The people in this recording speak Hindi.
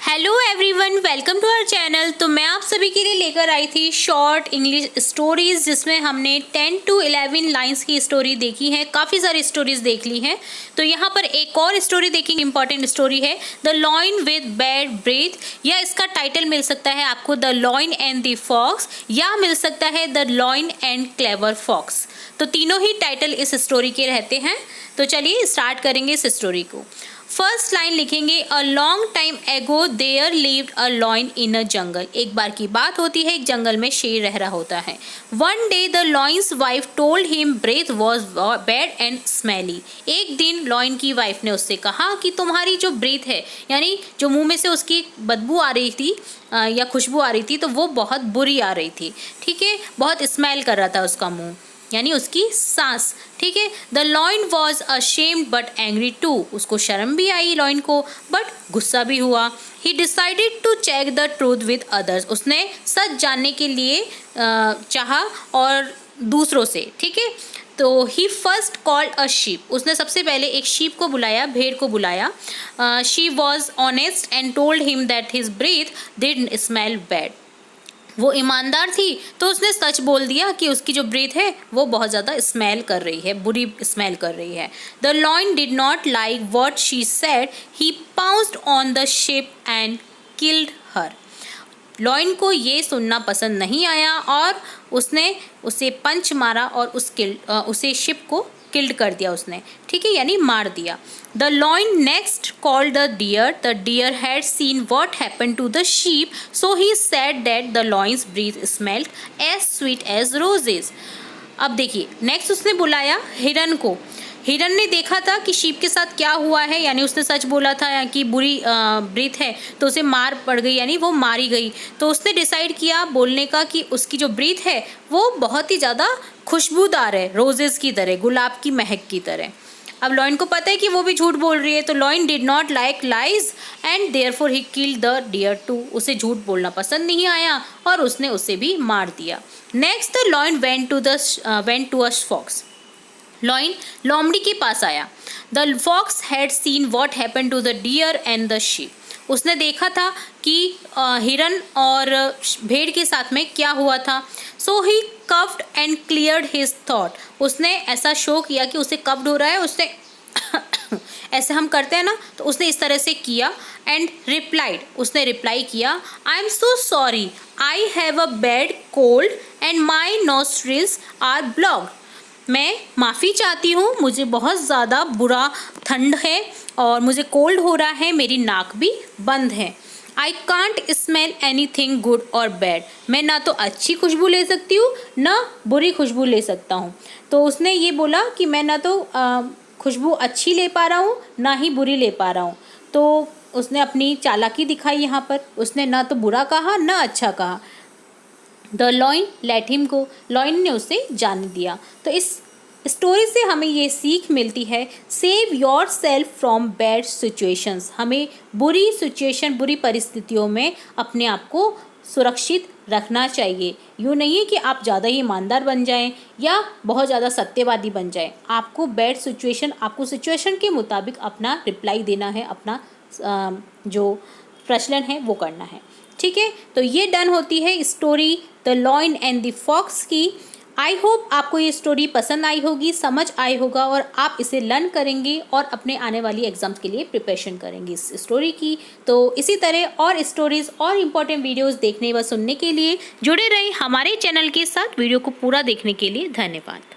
Hello everyone, welcome to our channel. तो मैं आप सभी के लिए लेकर आई थी शॉर्ट इंग्लिश स्टोरीज, जिसमें हमने 10 to 11 लाइंस की स्टोरी देखी है। काफ़ी सारी स्टोरीज देख ली हैं। तो यहाँ पर एक और स्टोरी देखेंगे, इंपॉर्टेंट स्टोरी है the lion with bad breath, या इसका टाइटल मिल सकता है आपको the lion and the fox, या मिल सकता है the lion and clever fox. तो तीनों ही टाइटल इस स्टोरी के रहते हैं। तो चलिए स्टार्ट करेंगे इस स्टोरी को। फर्स्ट लाइन लिखेंगे, a long time ago there lived a lion in a jungle. एक बार की बात होती है, एक जंगल में शेर रह रहा होता है। One day the lion's wife told him breath was bad and smelly. एक दिन लॉइन की वाइफ ने उससे कहा कि तुम्हारी जो ब्रेथ है, यानी जो मुंह में से उसकी बदबू आ रही थी या खुशबू आ रही थी, तो वो बहुत बुरी आ रही थी। ठीक है, बहुत स्मेल कर रहा था उसका मुंह, यानी उसकी सांस। ठीक है, the lion was ashamed but angry too. उसको शर्म भी आई लॉइन को, बट गुस्सा भी हुआ। He decided to check the truth with others. उसने सच जानने के लिए चाहा और दूसरों से। ठीक है, तो ही फर्स्ट कॉल्ड अ शीप। उसने सबसे पहले एक शीप को बुलाया, भेड़ को बुलाया। She was honest and told him that his breath did smell bad. वो ईमानदार थी, तो उसने सच बोल दिया कि उसकी जो ब्रीथ है वो बहुत ज़्यादा स्मेल कर रही है, बुरी स्मेल कर रही है। The lion did not like what she said, he pounced on the ship and killed her. Lion को ये सुनना पसंद नहीं आया और उसने उसे पंच मारा और उसे शिप को किल्ड कर दिया उसने। ठीक है, यानी मार दिया। The lion next called the deer had seen what happen to the sheep, so he said that the lion's breath smelled as sweet as roses. अब देखिए, नेक्स्ट उसने बुलाया हिरन को। हिरन ने देखा था कि शीप के साथ क्या हुआ है, यानी उसने सच बोला था कि बुरी ब्रीथ है, तो उसे मार पड़ गई, यानी वो मारी गई। तो उसने डिसाइड किया बोलने का कि उसकी जो ब्रीथ है वो बहुत ही ज़्यादा खुशबूदार है, रोजेस की तरह, गुलाब की महक की तरह। अब लॉइन को पता है कि वो भी झूठ बोल रही है, तो lion did not like lies and therefore he killed the deer too. उसे झूठ बोलना पसंद नहीं आया और उसने उसे भी मार दिया। Next the lion went to a fox. Lion लोमड़ी के पास आया। The fox had seen what happen to the deer and the sheep. उसने देखा था कि हिरन और भेड़ के साथ में क्या हुआ था। So he coughed and cleared his थॉट। उसने ऐसा शो किया कि उसे कफ्ड हो रहा है, उसने ऐसे हम करते हैं ना, तो उसने इस तरह से किया। एंड रिप्लाइड, उसने रिप्लाई किया, I am so sorry, I have a bad cold and my nostrils are blocked. मैं माफ़ी चाहती हूँ, मुझे बहुत ज़्यादा बुरा ठंड है और मुझे कोल्ड हो रहा है, मेरी नाक भी बंद है। I can't smell any thing good और बैड। मैं ना तो अच्छी खुशबू ले सकती हूँ ना बुरी खुशबू ले सकता हूँ। तो उसने ये बोला कि मैं ना तो खुशबू अच्छी ले पा रहा हूँ ना ही बुरी ले पा रहा हूँ। तो उसने अपनी चालाकी दिखाई यहाँ पर। उसने ना तो बुरा कहा ना अच्छा कहा। The lion let him go. Lion ने उसे जाने दिया। तो इस स्टोरी से हमें ये सीख मिलती है, save your self from bad situations. हमें बुरी सिचुएशन, बुरी परिस्थितियों में अपने आप को सुरक्षित रखना चाहिए। यूँ नहीं है कि आप ज़्यादा ही ईमानदार बन जाएं या बहुत ज़्यादा सत्यवादी बन जाएं। आपको बैड सिचुएशन, आपको सिचुएशन के मुताबिक अपना रिप्लाई देना है, अपना जो प्रचलन है वो करना है। ठीक है, तो ये डन होती है story the lion and the fox की। आई होप आपको ये स्टोरी पसंद आई होगी, समझ आई होगा और आप इसे लर्न करेंगे और अपने आने वाली एग्जाम्स के लिए प्रिपरेशन करेंगे इस स्टोरी की। तो इसी तरह और स्टोरीज और इम्पोर्टेंट वीडियोस देखने व सुनने के लिए जुड़े रहिए हमारे चैनल के साथ। वीडियो को पूरा देखने के लिए धन्यवाद।